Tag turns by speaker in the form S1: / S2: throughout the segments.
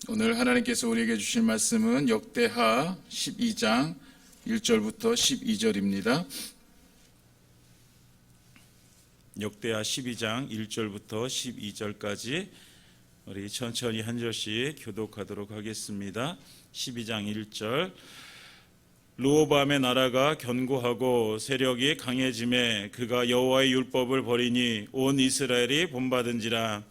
S1: 오늘 하나님께서 우리에게 주실 말씀은 역대하 12장 1절부터 12절입니다. 역대하 12장 1절부터 12절까지 우리 천천히 한 절씩 교독하도록 하겠습니다. 12장 1절. 르호보암의 나라가 견고하고 세력이 강해짐에 그가 여호와의 율법을 버리니 온 이스라엘이 본받은지라.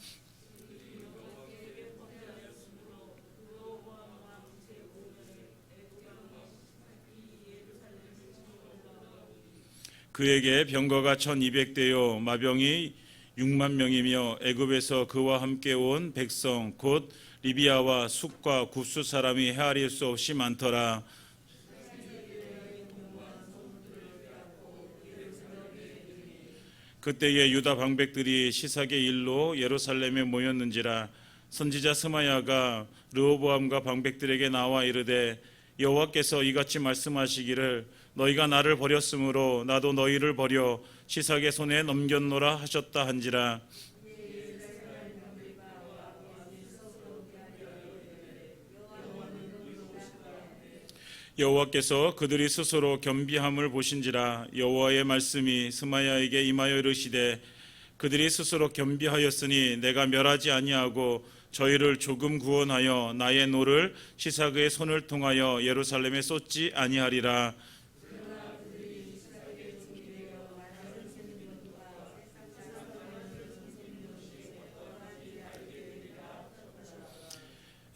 S1: 그에게 병거가 1200대요 마병이 6만 명이며 애굽에서 그와 함께 온 백성 곧 리비아와 숫과 굽수 사람이 헤아릴 수 없이 많더라. 그때에 유다 방백들이 시삭의 일로 예루살렘에 모였는지라. 선지자 스마야가 르호보암과 방백들에게 나와 이르되 여호와께서 이같이 말씀하시기를 너희가 나를 버렸으므로 나도 너희를 버려 시삭의 손에 넘겼노라 하셨다 한지라. 여호와께서 그들이 스스로 겸비함을 보신지라. 여호와의 말씀이 스마야에게 임하여 이르시되 그들이 스스로 겸비하였으니 내가 멸하지 아니하고 저희를 조금 구원하여 나의 노를 시삭의 손을 통하여 예루살렘에 쏟지 아니하리라.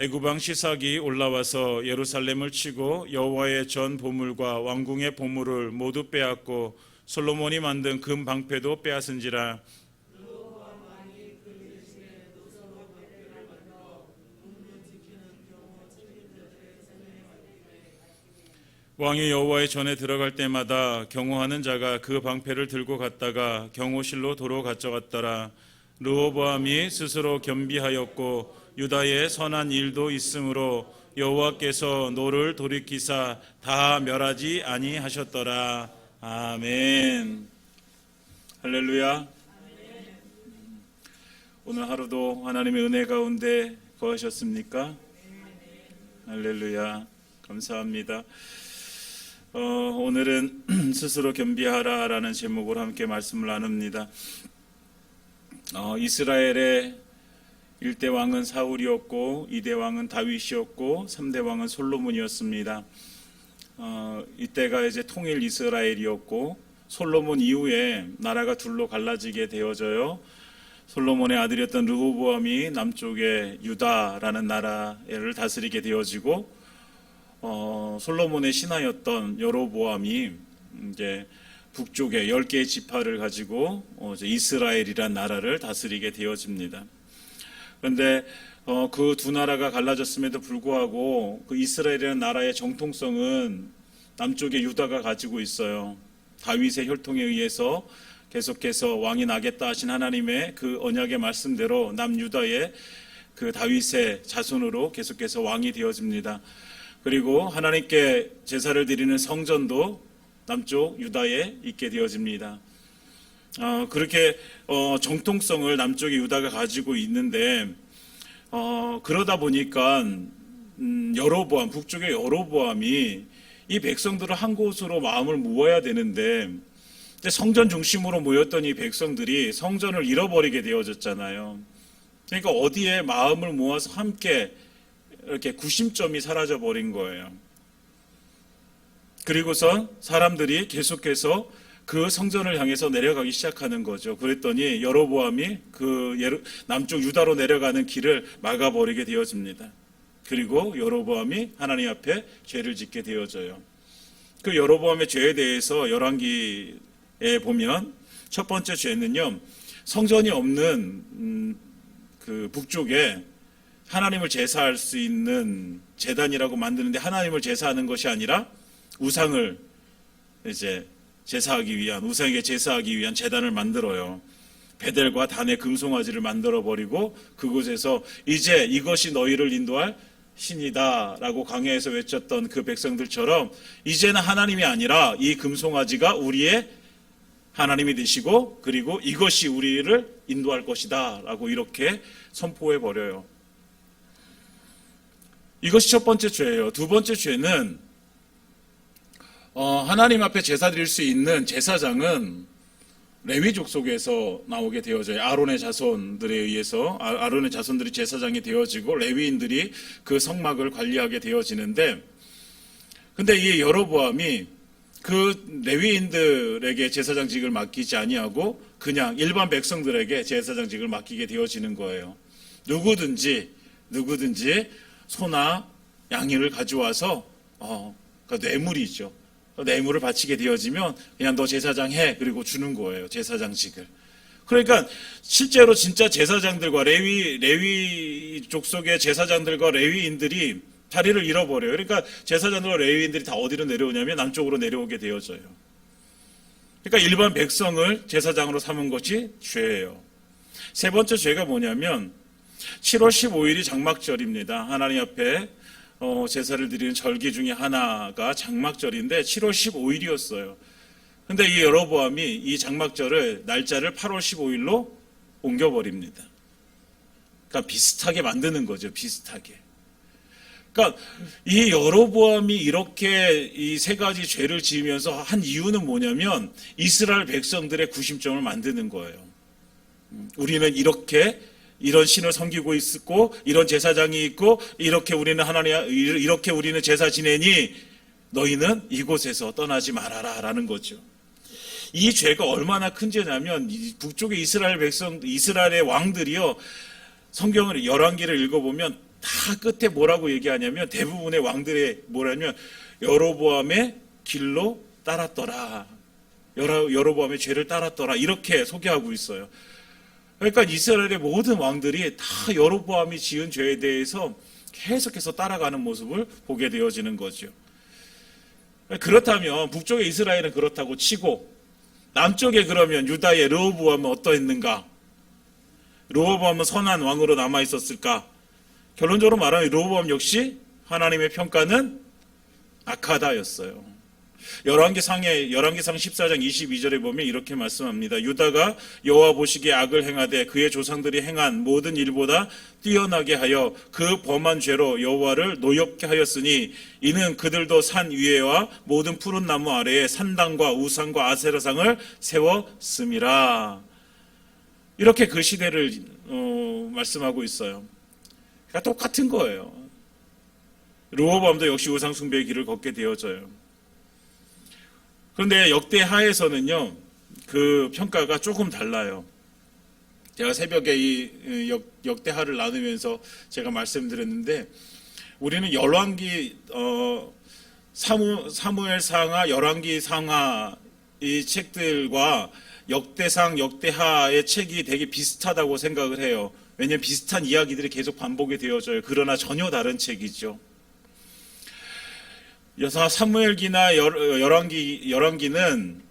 S1: 애굽 왕 시삭이 올라와서 예루살렘을 치고 여호와의 전 보물과 왕궁의 보물을 모두 빼앗고 솔로몬이 만든 금 방패도 빼앗은지라. 왕이 여호와의 전에 들어갈 때마다 경호하는 자가 그 방패를 들고 갔다가 경호실로 도로 가져갔더라. 르호보암이 스스로 겸비하였고 유다의 선한 일도 있으므로 여호와께서 노를 돌이키사 다 멸하지 아니하셨더라. 아멘. 할렐루야. 오늘 하루도 하나님의 은혜 가운데 거하셨습니까? 할렐루야. 감사합니다. 오늘은 스스로 겸비하라라는 제목으로 함께 말씀을 나눕니다. 이스라엘의 1대 왕은 사울이었고 2대 왕은 다윗이었고 3대 왕은 솔로몬이었습니다. 이때가 이제 통일 이스라엘이었고 솔로몬 이후에 나라가 둘로 갈라지게 되어져요. 솔로몬의 아들이었던 르호보암이 남쪽의 유다라는 나라를 다스리게 되어지고 솔로몬의 신하였던 여로보암이 이제 북쪽에 10개의 지파를 가지고 이스라엘이란 나라를 다스리게 되어집니다. 그런데 그 두 나라가 갈라졌음에도 불구하고 그 이스라엘이라는 나라의 정통성은 남쪽의 유다가 가지고 있어요. 다윗의 혈통에 의해서 계속해서 왕이 나겠다 하신 하나님의 그 언약의 말씀대로 남유다의 그 다윗의 자손으로 계속해서 왕이 되어집니다. 그리고 하나님께 제사를 드리는 성전도 남쪽 유다에 있게 되어집니다. 그렇게 정통성을 남쪽의 유다가 가지고 있는데 그러다 보니까 여로보암, 북쪽의 여로보암이 이 백성들을 한 곳으로 마음을 모아야 되는데 성전 중심으로 모였던 이 백성들이 성전을 잃어버리게 되어졌잖아요. 그러니까 어디에 마음을 모아서 함께 이렇게 구심점이 사라져 버린 거예요. 그리고선 사람들이 계속해서 그 성전을 향해서 내려가기 시작하는 거죠. 그랬더니 여로보암이 그 남쪽 유다로 내려가는 길을 막아버리게 되어집니다. 그리고 여로보암이 하나님 앞에 죄를 짓게 되어져요. 그 여로보암의 죄에 대해서 열왕기에 보면 첫 번째 죄는요, 성전이 없는 그 북쪽에 하나님을 제사할 수 있는 제단이라고 만드는데 하나님을 제사하는 것이 아니라 우상을 이제 우상에게 제사하기 위한 제단을 만들어요. 베델과 단의 금송아지를 만들어 버리고 그곳에서 이제 이것이 너희를 인도할 신이다라고 광야에서 외쳤던 그 백성들처럼 이제는 하나님이 아니라 이 금송아지가 우리의 하나님이 되시고 그리고 이것이 우리를 인도할 것이다 라고 이렇게 선포해 버려요. 이것이 첫 번째 죄예요. 두 번째 죄는 하나님 앞에 제사 드릴 수 있는 제사장은 레위 족속에서 나오게 되어져요. 아론의 자손들에 의해서 아론의 자손들이 제사장이 되어지고 레위인들이 그 성막을 관리하게 되어지는데, 근데 이 여로보암이 그 레위인들에게 제사장직을 맡기지 아니하고 그냥 일반 백성들에게 제사장직을 맡기게 되어지는 거예요. 누구든지 소나 양을 가져와서 그 뇌물이죠. 뇌물을 바치게 되어지면 그냥 너 제사장 해, 그리고 주는 거예요, 제사장직을. 그러니까 실제로 진짜 제사장들과 레위 족속의 제사장들과 레위인들이 자리를 잃어버려요. 그러니까 제사장들과 레위인들이 다 어디로 내려오냐면 남쪽으로 내려오게 되어져요. 그러니까 일반 백성을 제사장으로 삼은 것이 죄예요. 세 번째 죄가 뭐냐면 7월 15일이 장막절입니다. 하나님 앞에 제사를 드리는 절기 중에 하나가 장막절인데 7월 15일이었어요. 근데 이 여로보암이 이 장막절을 날짜를 8월 15일로 옮겨버립니다. 그러니까 비슷하게 만드는 거죠. 비슷하게. 그러니까 이 여로보암이 이렇게 이 세 가지 죄를 지으면서 한 이유는 뭐냐면 이스라엘 백성들의 구심점을 만드는 거예요. 우리는 이런 신을 섬기고 있고 이런 제사장이 있고 이렇게 우리는 제사 지내니 너희는 이곳에서 떠나지 말아라라는 거죠. 이 죄가 얼마나 큰 죄냐면 북쪽의 이스라엘의 왕들이요, 성경을 열왕기를 읽어보면 다 끝에 뭐라고 얘기하냐면 대부분의 왕들의 뭐라냐면 여로보암의 길로 따랐더라, 여로보암의 죄를 따랐더라, 이렇게 소개하고 있어요. 그러니까 이스라엘의 모든 왕들이 다 여로보암이 지은 죄에 대해서 계속해서 따라가는 모습을 보게 되어지는 거죠. 그렇다면 북쪽의 이스라엘은 그렇다고 치고 남쪽에 그러면 유다의 르호보암은 어떠했는가? 르호보암은 선한 왕으로 남아 있었을까? 결론적으로 말하면 르호보암 역시 하나님의 평가는 악하다였어요. 열왕기상 14장 22절에 보면 이렇게 말씀합니다. 유다가 여호와 보시기에 악을 행하되 그의 조상들이 행한 모든 일보다 뛰어나게 하여 그 범한 죄로 여호와를 노엽게 하였으니 이는 그들도 산 위에와 모든 푸른 나무 아래에 산당과 우상과 아세라상을 세웠음이라. 이렇게 그 시대를 말씀하고 있어요. 그러니까 똑같은 거예요. 르호보암도 역시 우상 숭배의 길을 걷게 되어져요. 그런데 역대하에서는요, 그 평가가 조금 달라요. 제가 새벽에 이 역대하를 나누면서 제가 말씀드렸는데, 우리는 열왕기, 사무엘 상하, 열왕기 상하 이 책들과 역대상, 역대하의 책이 되게 비슷하다고 생각을 해요. 왜냐하면 비슷한 이야기들이 계속 반복이 되어져요. 그러나 전혀 다른 책이죠. 사무엘기나 열왕기는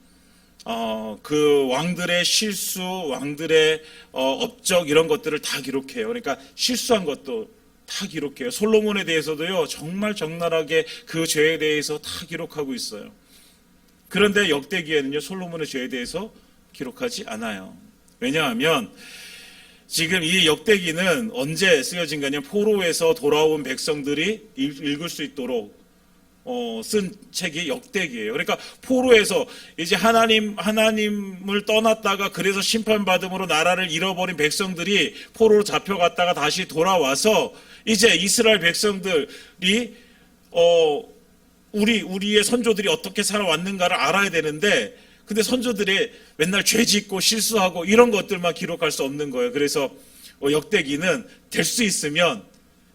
S1: 그 왕들의 실수, 왕들의 업적 이런 것들을 다 기록해요. 그러니까 실수한 것도 다 기록해요. 솔로몬에 대해서도요, 정말 적나라하게 그 죄에 대해서 다 기록하고 있어요. 그런데 역대기에는요, 솔로몬의 죄에 대해서 기록하지 않아요. 왜냐하면 지금 이 역대기는 언제 쓰여진가냐, 포로에서 돌아온 백성들이 읽을 수 있도록 쓴 책이 역대기예요. 그러니까 포로에서 이제 하나님을 떠났다가 그래서 심판받음으로 나라를 잃어버린 백성들이 포로로 잡혀갔다가 다시 돌아와서 이제 이스라엘 백성들이 우리의 선조들이 어떻게 살아왔는가를 알아야 되는데, 근데 선조들이 맨날 죄 짓고 실수하고 이런 것들만 기록할 수 없는 거예요. 그래서 역대기는 될 수 있으면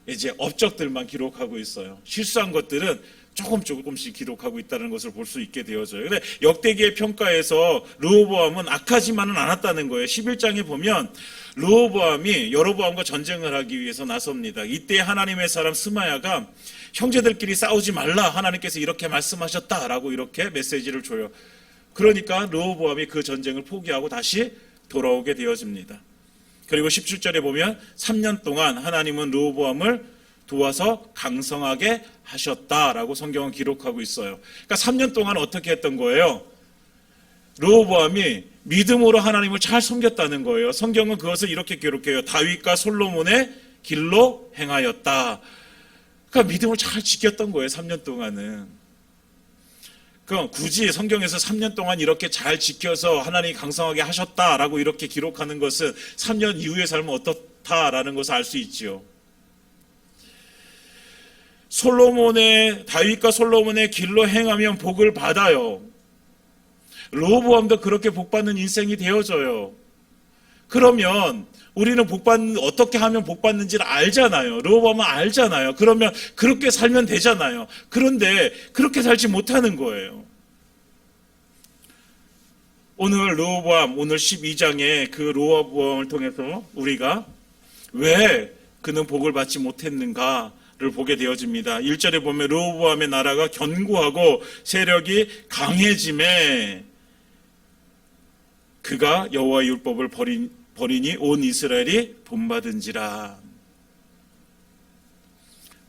S1: 이제 업적들만 기록하고 있어요. 실수한 것들은 조금씩 기록하고 있다는 것을 볼 수 있게 되어져요. 근데 역대기의 평가에서 르호보암은 악하지만은 않았다는 거예요. 11장에 보면 르호보암이 여로보암과 전쟁을 하기 위해서 나섭니다. 이때 하나님의 사람 스마야가 형제들끼리 싸우지 말라, 하나님께서 이렇게 말씀하셨다라고 이렇게 메시지를 줘요. 그러니까 르호보암이 그 전쟁을 포기하고 다시 돌아오게 되어집니다. 그리고 17절에 보면 3년 동안 하나님은 르호보암을 도와서 강성하게 하셨다라고 성경은 기록하고 있어요. 그러니까 3년 동안 어떻게 했던 거예요? 르호보암이 믿음으로 하나님을 잘 섬겼다는 거예요. 성경은 그것을 이렇게 기록해요. 다윗과 솔로몬의 길로 행하였다. 그러니까 믿음을 잘 지켰던 거예요. 3년 동안은. 그럼 굳이 성경에서 3년 동안 이렇게 잘 지켜서 하나님이 강성하게 하셨다라고 이렇게 기록하는 것은 3년 이후의 삶은 어떻다라는 것을 알 수 있지요. 다윗과 솔로몬의 길로 행하면 복을 받아요. 르호보암도 그렇게 복받는 인생이 되어져요. 그러면 우리는 어떻게 하면 복받는지를 알잖아요. 르호보암은 알잖아요. 그러면 그렇게 살면 되잖아요. 그런데 그렇게 살지 못하는 거예요. 오늘 12장의 그 르호보암을 통해서 우리가 왜 그는 복을 받지 못했는가를 보게 되어집니다. 1절에 보면 르호보암의 나라가 견고하고 세력이 강해짐에 그가 여호와의 율법을 버리니 온 이스라엘이 본받은지라.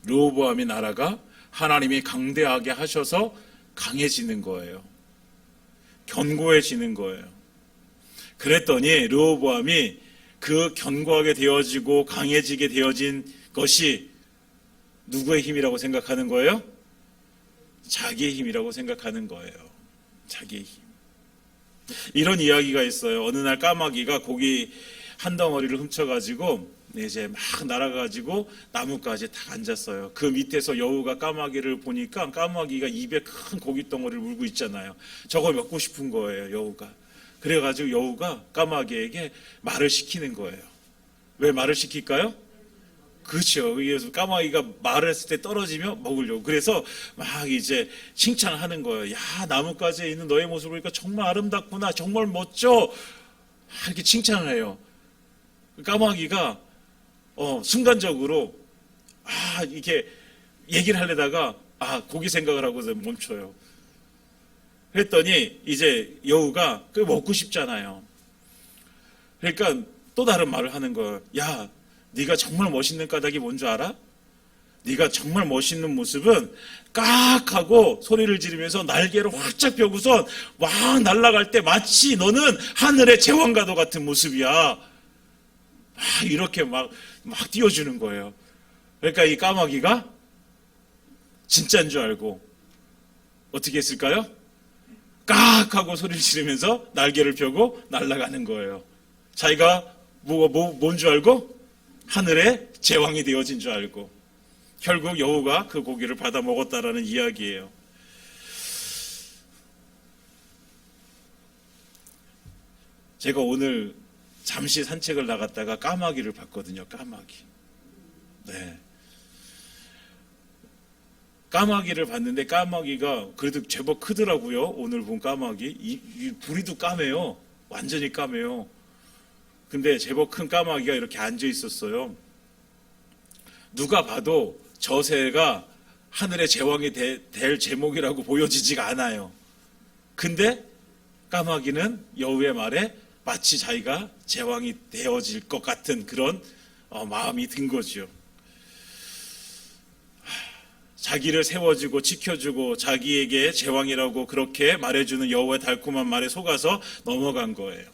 S1: 르호보암의 나라가 하나님이 강대하게 하셔서 강해지는 거예요. 견고해지는 거예요. 그랬더니 르호보암이 그 견고하게 되어지고 강해지게 되어진 것이 누구의 힘이라고 생각하는 거예요? 자기의 힘이라고 생각하는 거예요. 자기의 힘. 이런 이야기가 있어요. 어느 날 까마귀가 고기 한 덩어리를 훔쳐가지고 이제 막 날아가지고 나뭇가지에 딱 앉았어요. 그 밑에서 여우가 까마귀를 보니까 까마귀가 입에 큰 고기 덩어리를 물고 있잖아요. 저걸 먹고 싶은 거예요, 여우가. 그래가지고 여우가 까마귀에게 말을 시키는 거예요. 왜 말을 시킬까요? 그렇죠. 그래서 까마귀가 말을 했을 때 떨어지면 먹으려고. 그래서 막 이제 칭찬하는 거예요. 야, 나뭇가지에 있는 너의 모습을 보니까 정말 아름답구나. 정말 멋져. 이렇게 칭찬을 해요. 까마귀가 순간적으로 이렇게 얘기를 하려다가 고기 생각을 하고서 멈춰요. 그랬더니 이제 여우가 그 먹고 싶잖아요. 그러니까 또 다른 말을 하는 거예요. 야, 네가 정말 멋있는 까닭이 뭔 줄 알아? 네가 정말 멋있는 모습은 깍 하고 소리를 지르면서 날개를 활짝 펴고선 막 날아갈 때 마치 너는 하늘의 제왕과도 같은 모습이야. 이렇게 막 띄워주는 거예요. 그러니까 이 까마귀가 진짜인 줄 알고 어떻게 했을까요? 깍 하고 소리를 지르면서 날개를 펴고 날아가는 거예요. 자기가 뭔 줄 알고? 하늘의 제왕이 되어진 줄 알고. 결국 여우가 그 고기를 받아 먹었다라는 이야기예요. 제가 오늘 잠시 산책을 나갔다가 까마귀를 봤거든요. 까마귀. 네. 까마귀를 봤는데 까마귀가 그래도 제법 크더라고요. 오늘 본 까마귀. 이 부리도 까매요. 완전히 까매요. 근데 제법 큰 까마귀가 이렇게 앉아 있었어요. 누가 봐도 저 새가 하늘의 제왕이 될 제목이라고 보여지지가 않아요. 근데 까마귀는 여우의 말에 마치 자기가 제왕이 되어질 것 같은 그런 마음이 든 거죠. 자기를 세워주고 지켜주고 자기에게 제왕이라고 그렇게 말해주는 여호와의 달콤한 말에 속아서 넘어간 거예요.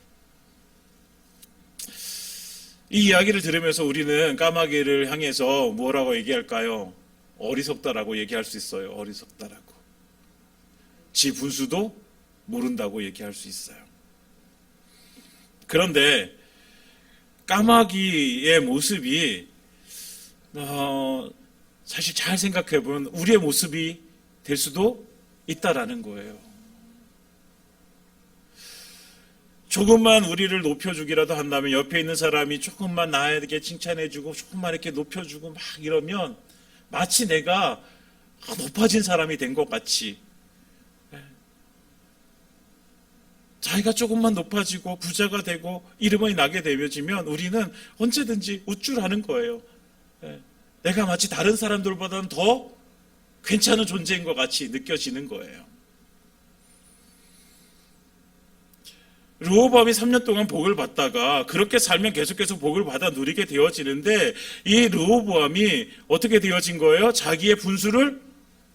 S1: 이 이야기를 들으면서 우리는 까마귀를 향해서 뭐라고 얘기할까요? 어리석다라고 얘기할 수 있어요. 어리석다라고. 지 분수도 모른다고 얘기할 수 있어요. 그런데 까마귀의 모습이 사실 잘 생각해 보면 우리의 모습이 될 수도 있다라는 거예요. 조금만 우리를 높여주기라도 한다면 옆에 있는 사람이 조금만 나에게 칭찬해주고 조금만 이렇게 높여주고 막 이러면 마치 내가 높아진 사람이 된 것 같이 자기가 조금만 높아지고 부자가 되고 이름이 나게 되면 우리는 언제든지 우쭐하는 거예요. 내가 마치 다른 사람들보다는 더 괜찮은 존재인 것 같이 느껴지는 거예요. 르호보암이 3년 동안 복을 받다가 그렇게 살면 계속해서 복을 받아 누리게 되어지는데 이 르호보암이 어떻게 되어진 거예요? 자기의 분수를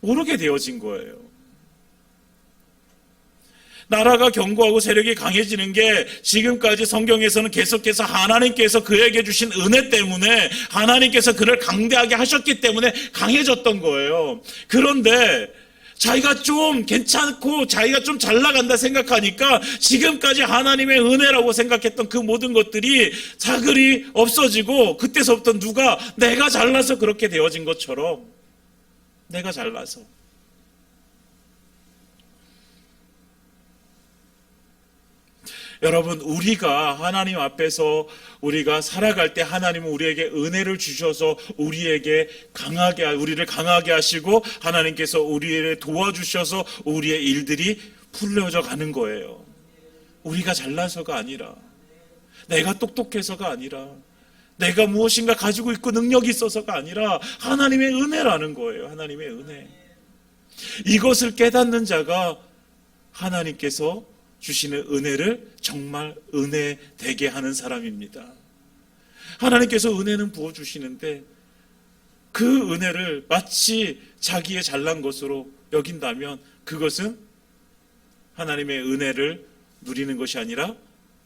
S1: 모르게 되어진 거예요. 나라가 견고하고 세력이 강해지는 게 지금까지 성경에서는 계속해서 하나님께서 그에게 주신 은혜 때문에, 하나님께서 그를 강대하게 하셨기 때문에 강해졌던 거예요. 그런데 자기가 좀 괜찮고 자기가 좀 잘 나간다 생각하니까 지금까지 하나님의 은혜라고 생각했던 그 모든 것들이 사글이 없어지고, 그때서부터 누가 내가 잘나서 그렇게 되어진 것처럼, 내가 잘나서. 여러분, 우리가 하나님 앞에서 우리가 살아갈 때 하나님은 우리에게 은혜를 주셔서 우리를 강하게 하시고, 하나님께서 우리를 도와주셔서 우리의 일들이 풀려져 가는 거예요. 우리가 잘나서가 아니라, 내가 똑똑해서가 아니라, 내가 무엇인가 가지고 있고 능력이 있어서가 아니라 하나님의 은혜라는 거예요. 하나님의 은혜. 이것을 깨닫는 자가 하나님께서 주시는 은혜를 정말 은혜 되게 하는 사람입니다. 하나님께서 은혜는 부어주시는데 그 은혜를 마치 자기의 잘난 것으로 여긴다면 그것은 하나님의 은혜를 누리는 것이 아니라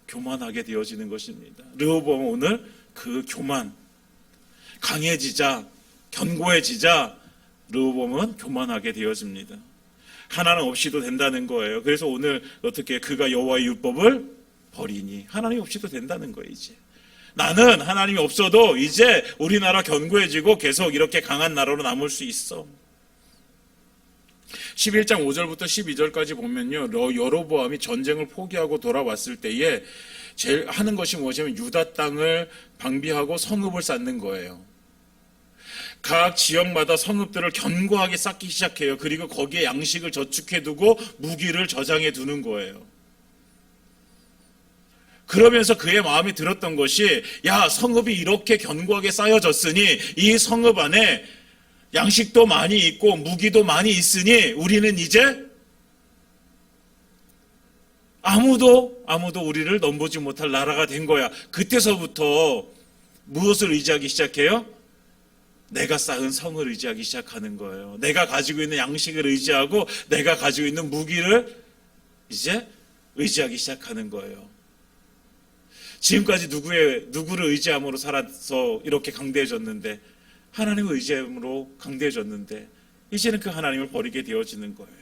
S1: 교만하게 되어지는 것입니다. 르호보암은 오늘 그 교만, 강해지자, 견고해지자 르호보암은 교만하게 되어집니다. 하나님 없이도 된다는 거예요. 그래서 오늘 어떻게 그가 여호와의 율법을 버리니, 하나님 없이도 된다는 거예요. 이제 나는 하나님이 없어도 이제 우리나라 견고해지고 계속 이렇게 강한 나라로 남을 수 있어. 11장 5절부터 12절까지 보면요, 여로보암이 전쟁을 포기하고 돌아왔을 때에 제일 하는 것이 무엇이냐면 유다 땅을 방비하고 성읍을 쌓는 거예요. 각 지역마다 성읍들을 견고하게 쌓기 시작해요. 그리고 거기에 양식을 저축해두고 무기를 저장해 두는 거예요. 그러면서 그의 마음이 들었던 것이, 야, 성읍이 이렇게 견고하게 쌓여졌으니 이 성읍 안에 양식도 많이 있고 무기도 많이 있으니 우리는 이제 아무도 우리를 넘보지 못할 나라가 된 거야. 그때서부터 무엇을 의지하기 시작해요? 내가 쌓은 성을 의지하기 시작하는 거예요. 내가 가지고 있는 양식을 의지하고 내가 가지고 있는 무기를 이제 의지하기 시작하는 거예요. 지금까지 누구를 의지함으로 살아서 이렇게 강대해졌는데, 하나님을 의지함으로 강대해졌는데 이제는 그 하나님을 버리게 되어지는 거예요.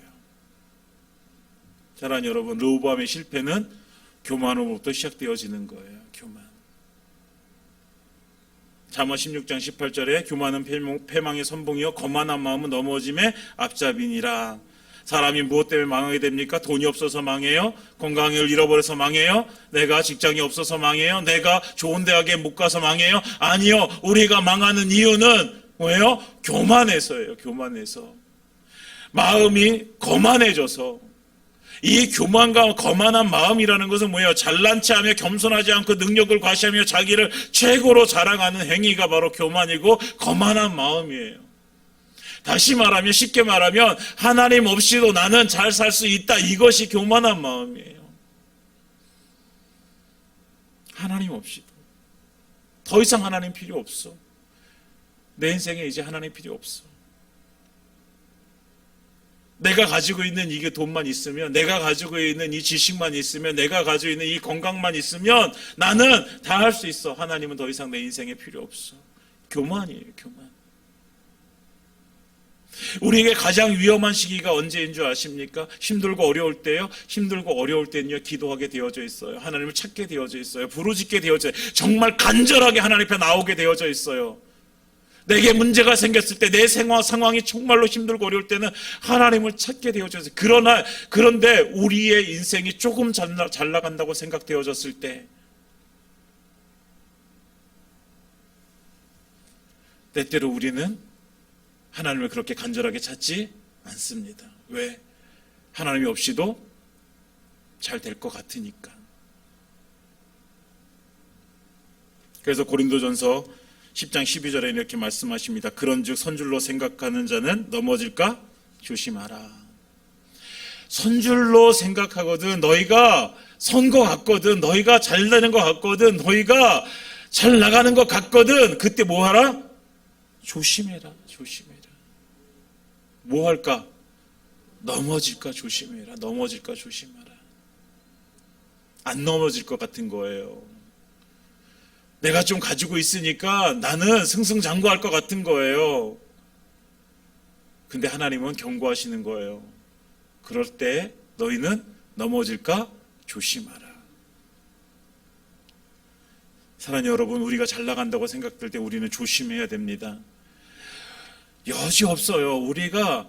S1: 사랑하는 여러분, 르호보암의 실패는 교만으로부터 시작되어지는 거예요. 교만. 잠언 16장 18절에 교만은 패망의 선봉이요 거만한 마음은 넘어짐의 앞잡이니라. 사람이 무엇 때문에 망하게 됩니까? 돈이 없어서 망해요? 건강을 잃어버려서 망해요? 내가 직장이 없어서 망해요? 내가 좋은 대학에 못 가서 망해요? 아니요. 우리가 망하는 이유는 뭐예요? 교만해서예요. 교만해서. 마음이 거만해져서. 이 교만과 거만한 마음이라는 것은 뭐예요? 잘난 체하며 겸손하지 않고 능력을 과시하며 자기를 최고로 자랑하는 행위가 바로 교만이고 거만한 마음이에요. 다시 말하면, 쉽게 말하면 하나님 없이도 나는 잘 살 수 있다. 이것이 교만한 마음이에요. 하나님 없이도. 더 이상 하나님 필요 없어. 내 인생에 이제 하나님 필요 없어. 내가 가지고 있는 이게 돈만 있으면, 내가 가지고 있는 이 지식만 있으면, 내가 가지고 있는 이 건강만 있으면 나는 다 할 수 있어. 하나님은 더 이상 내 인생에 필요 없어. 교만이에요. 교만. 우리에게 가장 위험한 시기가 언제인 줄 아십니까? 힘들고 어려울 때요. 힘들고 어려울 때는요, 기도하게 되어져 있어요. 하나님을 찾게 되어져 있어요. 부르짖게 되어져 있어요. 정말 간절하게 하나님 앞에 나오게 되어져 있어요. 내게 문제가 생겼을 때, 내 상황이 정말로 힘들고 어려울 때는 하나님을 찾게 되어져 있어요. 그런데 우리의 인생이 조금 잘 나간다고 생각되어졌을 때, 때때로 우리는 하나님을 그렇게 간절하게 찾지 않습니다. 왜? 하나님이 없이도 잘 될 것 같으니까. 그래서 고린도전서 10장 12절에 이렇게 말씀하십니다. 그런즉 선줄로 생각하는 자는 넘어질까 조심하라. 선줄로 생각하거든, 너희가 선 것 같거든, 너희가 잘 되는 것 같거든, 너희가 잘 나가는 것 같거든, 그때 뭐 하라? 조심해라. 조심해라. 뭐 할까? 넘어질까 조심해라. 넘어질까 조심하라. 안 넘어질 것 같은 거예요. 내가 좀 가지고 있으니까 나는 승승장구할 것 같은 거예요. 근데 하나님은 경고하시는 거예요. 그럴 때 너희는 넘어질까 조심하라. 사랑하는 여러분, 우리가 잘 나간다고 생각될 때 우리는 조심해야 됩니다. 여지없어요. 우리가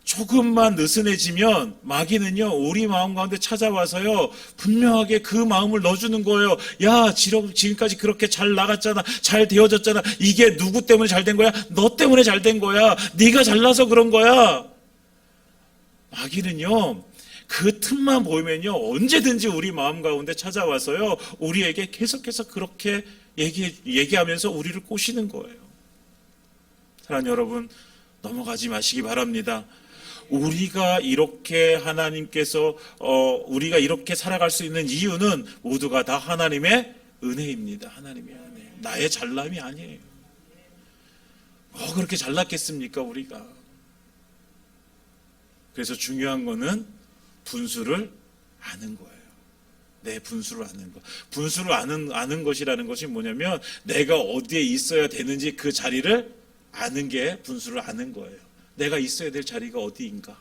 S1: 조금만 느슨해지면 마귀는요, 우리 마음 가운데 찾아와서요, 분명하게 그 마음을 넣어주는 거예요. 야, 지금까지 그렇게 잘 나갔잖아. 잘 되어졌잖아. 이게 누구 때문에 잘 된 거야? 너 때문에 잘 된 거야. 네가 잘나서 그런 거야. 마귀는요, 그 틈만 보이면요, 언제든지 우리 마음 가운데 찾아와서요, 우리에게 계속해서 그렇게 얘기하면서 우리를 꼬시는 거예요. 사랑하는 여러분, 넘어가지 마시기 바랍니다. 우리가 이렇게 하나님께서 우리가 이렇게 살아갈 수 있는 이유는 모두가 다 하나님의 은혜입니다. 하나님의 은혜. 나의 잘남이 아니에요. 그렇게 잘났겠습니까, 우리가? 그래서 중요한 거는 분수를 아는 거예요. 내 분수를 아는 것. 분수를 아는 것이라는 것이 뭐냐면 내가 어디에 있어야 되는지 그 자리를 아는 게 분수를 아는 거예요. 내가 있어야 될 자리가 어디인가.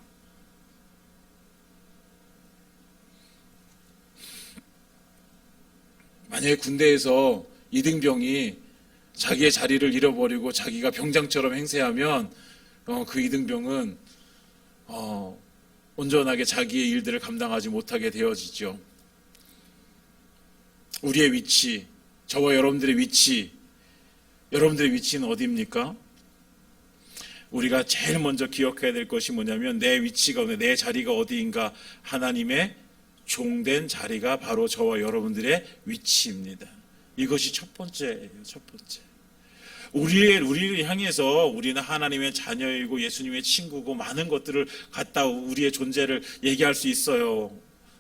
S1: 만약에 군대에서 이등병이 자기의 자리를 잃어버리고 자기가 병장처럼 행세하면 그 이등병은 온전하게 자기의 일들을 감당하지 못하게 되어지죠. 우리의 위치, 저와 여러분들의 위치는 어디입니까? 우리가 제일 먼저 기억해야 될 것이 뭐냐면 내 위치가, 내 자리가 어디인가. 하나님의 종된 자리가 바로 저와 여러분들의 위치입니다. 이것이 첫 번째예요. 첫 번째. 우리를 향해서 우리는 하나님의 자녀이고 예수님의 친구고 많은 것들을 갖다 우리의 존재를 얘기할 수 있어요.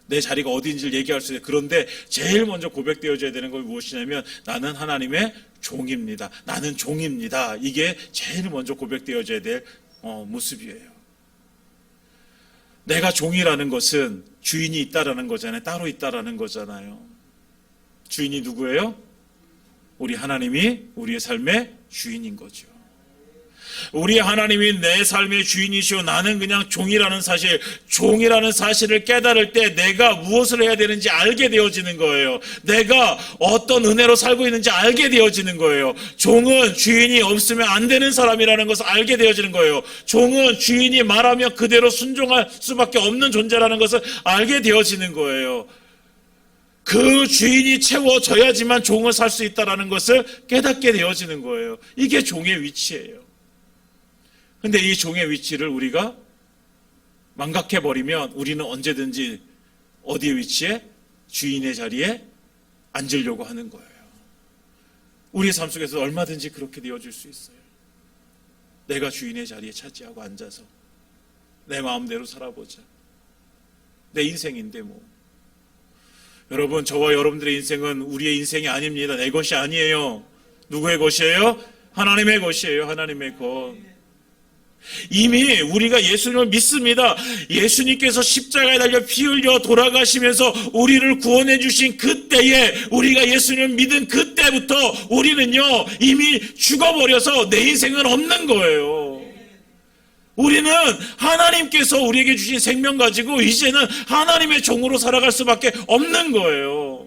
S1: 내 자리가 어디인지를 얘기할 수 있어요. 그런데 제일 먼저 고백되어져야 되는 건 무엇이냐면 나는 하나님의 종입니다. 나는 종입니다. 이게 제일 먼저 고백되어져야 될 모습이에요. 내가 종이라는 것은 주인이 있다라는 거잖아요. 따로 있다라는 거잖아요. 주인이 누구예요? 우리 하나님이 우리의 삶의 주인인 거죠. 우리 하나님이 내 삶의 주인이시오. 나는 그냥 종이라는 사실을 깨달을 때 내가 무엇을 해야 되는지 알게 되어지는 거예요. 내가 어떤 은혜로 살고 있는지 알게 되어지는 거예요. 종은 주인이 없으면 안 되는 사람이라는 것을 알게 되어지는 거예요. 종은 주인이 말하면 그대로 순종할 수밖에 없는 존재라는 것을 알게 되어지는 거예요. 그 주인이 채워져야지만 종을 살 수 있다는 것을 깨닫게 되어지는 거예요. 이게 종의 위치예요. 근데 이 종의 위치를 우리가 망각해버리면 우리는 언제든지 어디에 위치해? 주인의 자리에 앉으려고 하는 거예요. 우리의 삶 속에서 얼마든지 그렇게 되어질 수 있어요. 내가 주인의 자리에 차지하고 앉아서 내 마음대로 살아보자. 내 인생인데 뭐. 여러분, 저와 여러분들의 인생은 우리의 인생이 아닙니다. 내 것이 아니에요. 누구의 것이에요? 하나님의 것이에요. 하나님의 것. 이미 우리가 예수님을 믿습니다. 예수님께서 십자가에 달려 피 흘려 돌아가시면서 우리를 구원해 주신 그때에, 우리가 예수님을 믿은 그때부터 우리는요 이미 죽어버려서 내 인생은 없는 거예요. 우리는 하나님께서 우리에게 주신 생명 가지고 이제는 하나님의 종으로 살아갈 수밖에 없는 거예요.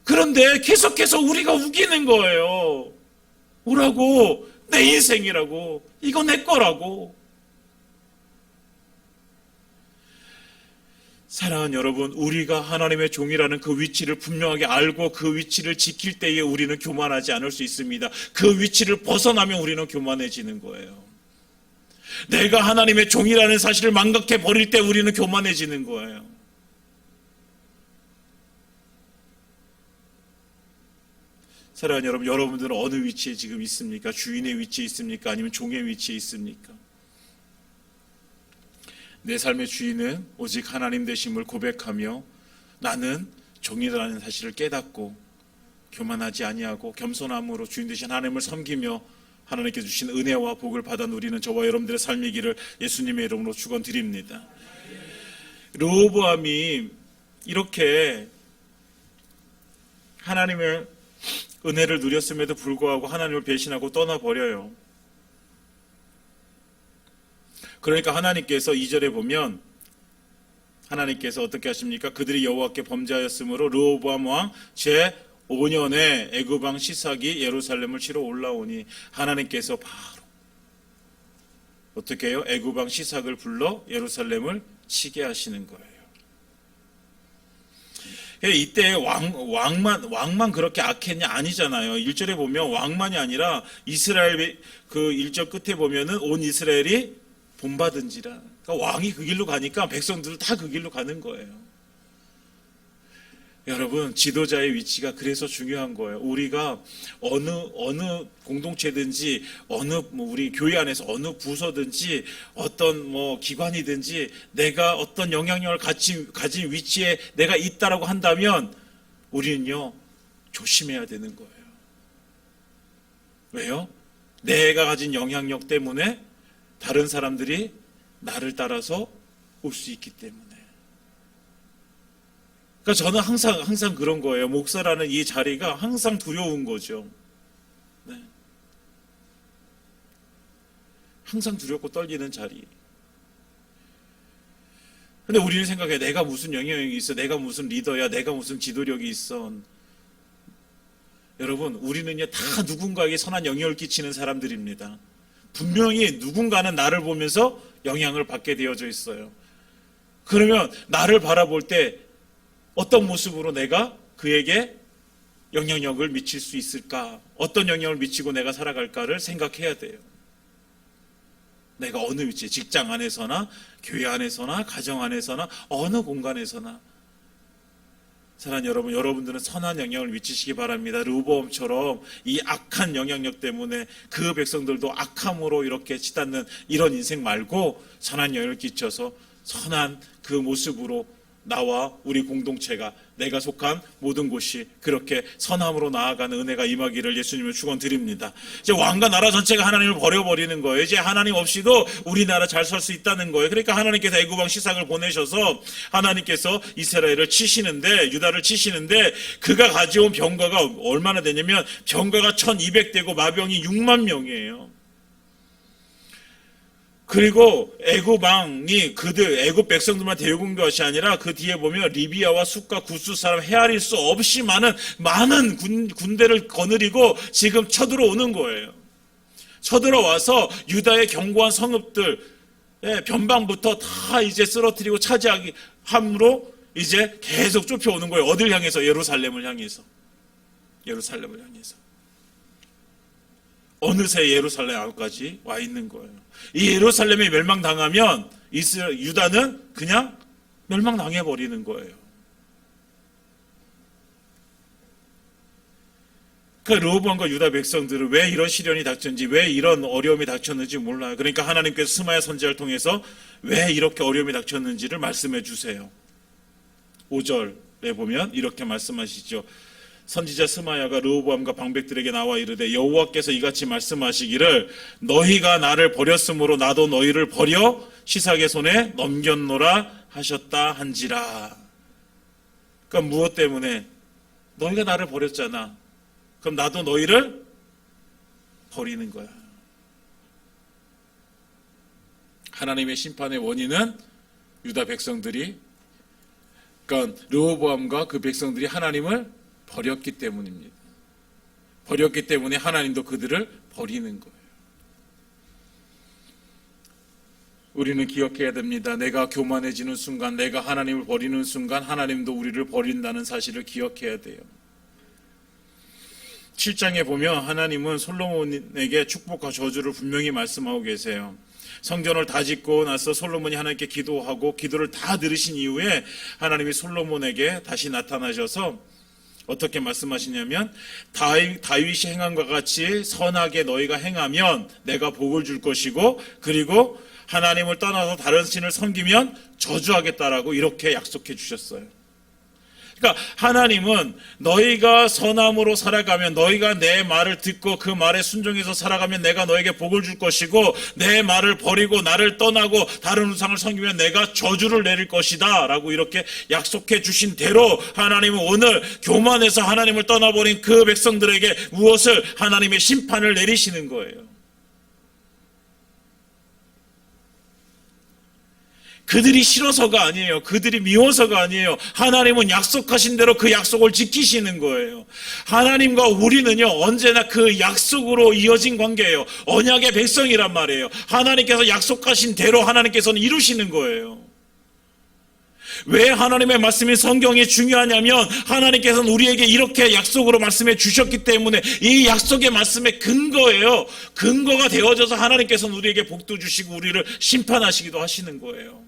S1: 그런데 계속해서 우리가 우기는 거예요. 뭐라고? 내 인생이라고. 이거 내 거라고. 사랑하는 여러분, 우리가 하나님의 종이라는 그 위치를 분명하게 알고 그 위치를 지킬 때에 우리는 교만하지 않을 수 있습니다. 그 위치를 벗어나면 우리는 교만해지는 거예요. 내가 하나님의 종이라는 사실을 망각해 버릴 때 우리는 교만해지는 거예요. 사랑하는 여러분, 여러분들은 어느 위치에 지금 있습니까? 주인의 위치에 있습니까? 아니면 종의 위치에 있습니까? 내 삶의 주인은 오직 하나님 되심을 고백하며 나는 종이라는 사실을 깨닫고 교만하지 아니하고 겸손함으로 주인 되신 하나님을 섬기며 하나님께 주신 은혜와 복을 받아 누리는 저와 여러분들의 삶이기를 예수님의 이름으로 축원드립니다. 르호보암이 이렇게 하나님의 은혜를 누렸음에도 불구하고 하나님을 배신하고 떠나버려요. 그러니까 하나님께서 2절에 보면 하나님께서 어떻게 하십니까? 그들이 여호와께 범죄하였으므로 르호보암 왕 제5년에 애굽 왕 시삭이 예루살렘을 치러 올라오니 하나님께서 바로 어떻게 해요? 애굽 왕 시삭을 불러 예루살렘을 치게 하시는 거예요. 이때 왕만 그렇게 악했냐? 아니잖아요. 1절에 보면 왕만이 아니라 이스라엘 그 1절 끝에 보면은 온 이스라엘이 본받은지라. 그러니까 왕이 그 길로 가니까 백성들도 다 그 길로 가는 거예요. 여러분, 지도자의 위치가 그래서 중요한 거예요. 우리가 어느 공동체든지 우리 교회 안에서 어느 부서든지 어떤 기관이든지 내가 어떤 영향력을 가진 위치에 내가 있다라고 한다면 우리는요 조심해야 되는 거예요. 왜요? 내가 가진 영향력 때문에 다른 사람들이 나를 따라서 올 수 있기 때문에. 그러니까 저는 항상 그런 거예요. 목사라는 이 자리가 항상 두려운 거죠. 네. 항상 두렵고 떨리는 자리. 근데 우리는 생각해, 내가 무슨 영향력이 있어, 내가 무슨 리더야, 내가 무슨 지도력이 있어. 여러분, 우리는요 다 누군가에게 선한 영향을 끼치는 사람들입니다. 분명히 누군가는 나를 보면서 영향을 받게 되어져 있어요. 그러면 나를 바라볼 때 어떤 모습으로 내가 그에게 영향력을 미칠 수 있을까? 어떤 영향을 미치고 내가 살아갈까를 생각해야 돼요. 내가 어느 위치에, 직장 안에서나 교회 안에서나 가정 안에서나 어느 공간에서나. 사랑하는 여러분, 여러분들은 선한 영향을 미치시기 바랍니다. 르호보암처럼 이 악한 영향력 때문에 그 백성들도 악함으로 이렇게 치닫는 이런 인생 말고 선한 영향을 끼쳐서 선한 그 모습으로 나와 우리 공동체가, 내가 속한 모든 곳이 그렇게 선함으로 나아가는 은혜가 임하기를 예수님을 축원드립니다. 이제 왕과 나라 전체가 하나님을 버려버리는 거예요. 이제 하나님 없이도 우리나라 잘 살 수 있다는 거예요. 그러니까 하나님께서 애굽 왕 시삭을 보내셔서 하나님께서 이스라엘을 치시는데, 유다를 치시는데, 그가 가져온 병거가 얼마나 되냐면 병거가 1200대고 마병이 6만 명이에요. 그리고 애굽 왕이 애굽 백성들만 대용한 것이 아니라 그 뒤에 보면 리비아와 숫과 구스 사람 헤아릴 수 없이 많은 군대를 거느리고 지금 쳐들어오는 거예요. 쳐들어와서 유다의 견고한 성읍들 변방부터 다 이제 쓰러뜨리고 차지하기 함으로 이제 계속 좁혀오는 거예요. 어딜 향해서? 예루살렘을 향해서. 어느새 예루살렘 앞까지 와 있는 거예요. 이 예루살렘이 멸망당하면 유다는 그냥 멸망당해 버리는 거예요. 그 르호보암과 유다 백성들은 왜 이런 시련이 닥쳤는지, 왜 이런 어려움이 닥쳤는지 몰라요. 그러니까 하나님께서 스마야 선지자를 통해서 왜 이렇게 어려움이 닥쳤는지를 말씀해 주세요. 5절에 보면 이렇게 말씀하시죠. 선지자 스마야가 르호보암과 방백들에게 나와 이르되 여호와께서 이같이 말씀하시기를 너희가 나를 버렸으므로 나도 너희를 버려 시삭의 손에 넘겼노라 하셨다 한지라. 그러니까 무엇 때문에? 너희가 나를 버렸잖아. 그럼 나도 너희를 버리는 거야. 하나님의 심판의 원인은 유다 백성들이, 그러니까 르호보암과 그 백성들이 하나님을 버렸기 때문입니다. 버렸기 때문에 하나님도 그들을 버리는 거예요. 우리는 기억해야 됩니다. 내가 교만해지는 순간, 내가 하나님을 버리는 순간 하나님도 우리를 버린다는 사실을 기억해야 돼요. 7장에 보면 하나님은 솔로몬에게 축복과 저주를 분명히 말씀하고 계세요. 성전을 다 짓고 나서 솔로몬이 하나님께 기도하고 기도를 다 들으신 이후에 하나님이 솔로몬에게 다시 나타나셔서 어떻게 말씀하시냐면 다윗이 행함과 같이 선하게 너희가 행하면 내가 복을 줄 것이고, 그리고 하나님을 떠나서 다른 신을 섬기면 저주하겠다라고 이렇게 약속해 주셨어요. 그러니까 하나님은 너희가 선함으로 살아가면, 너희가 내 말을 듣고 그 말에 순종해서 살아가면 내가 너에게 복을 줄 것이고, 내 말을 버리고 나를 떠나고 다른 우상을 섬기면 내가 저주를 내릴 것이다 라고 이렇게 약속해 주신 대로 하나님은 오늘 교만해서 하나님을 떠나버린 그 백성들에게 무엇을? 하나님의 심판을 내리시는 거예요. 그들이 싫어서가 아니에요. 그들이 미워서가 아니에요. 하나님은 약속하신 대로 그 약속을 지키시는 거예요. 하나님과 우리는요, 언제나 그 약속으로 이어진 관계예요. 언약의 백성이란 말이에요. 하나님께서 약속하신 대로 하나님께서는 이루시는 거예요. 왜 하나님의 말씀이, 성경이 중요하냐면 하나님께서는 우리에게 이렇게 약속으로 말씀해 주셨기 때문에 이 약속의 말씀의 근거예요. 근거가 되어져서 하나님께서는 우리에게 복도 주시고 우리를 심판하시기도 하시는 거예요.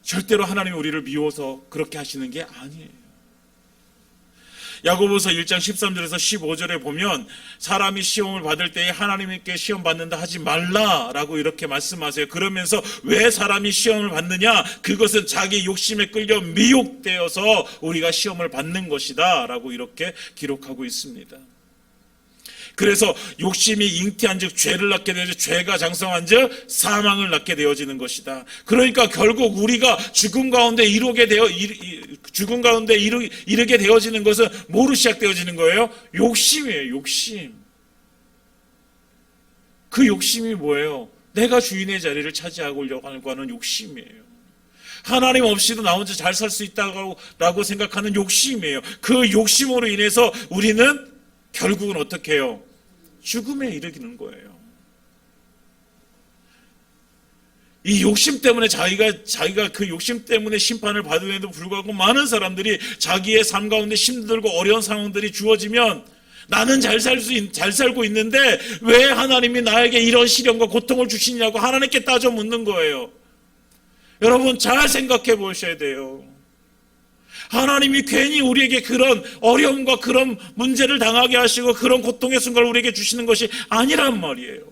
S1: 절대로 하나님이 우리를 미워서 그렇게 하시는 게 아니에요. 야고보서 1장 13절에서 15절에 보면 사람이 시험을 받을 때에 하나님께 시험 받는다 하지 말라라고 이렇게 말씀하세요. 그러면서 왜 사람이 시험을 받느냐? 그것은 자기 욕심에 끌려 미혹되어서 우리가 시험을 받는 것이다 라고 이렇게 기록하고 있습니다. 그래서 욕심이 잉태한 즉 죄를 낳게 되어져, 죄가 장성한 즉 사망을 낳게 되어지는 것이다. 그러니까 결국 우리가 죽음 가운데 이르게 되어지는 것은 뭐로 시작되어지는 거예요? 욕심이에요. 욕심. 그 욕심이 뭐예요? 내가 주인의 자리를 차지하려고 하는 욕심이에요. 하나님 없이도 나 혼자 잘 살 수 있다고 생각하는 욕심이에요. 그 욕심으로 인해서 우리는 결국은 어떻게 해요? 죽음에 이르기는 거예요. 이 욕심 때문에 자기가 그 욕심 때문에 심판을 받음에도 불구하고 많은 사람들이 자기의 삶 가운데 힘들고 어려운 상황들이 주어지면 나는 잘 살고 있는데 왜 하나님이 나에게 이런 시련과 고통을 주시냐고 하나님께 따져 묻는 거예요. 여러분 잘 생각해 보셔야 돼요. 하나님이 괜히 우리에게 그런 어려움과 그런 문제를 당하게 하시고 그런 고통의 순간을 우리에게 주시는 것이 아니란 말이에요.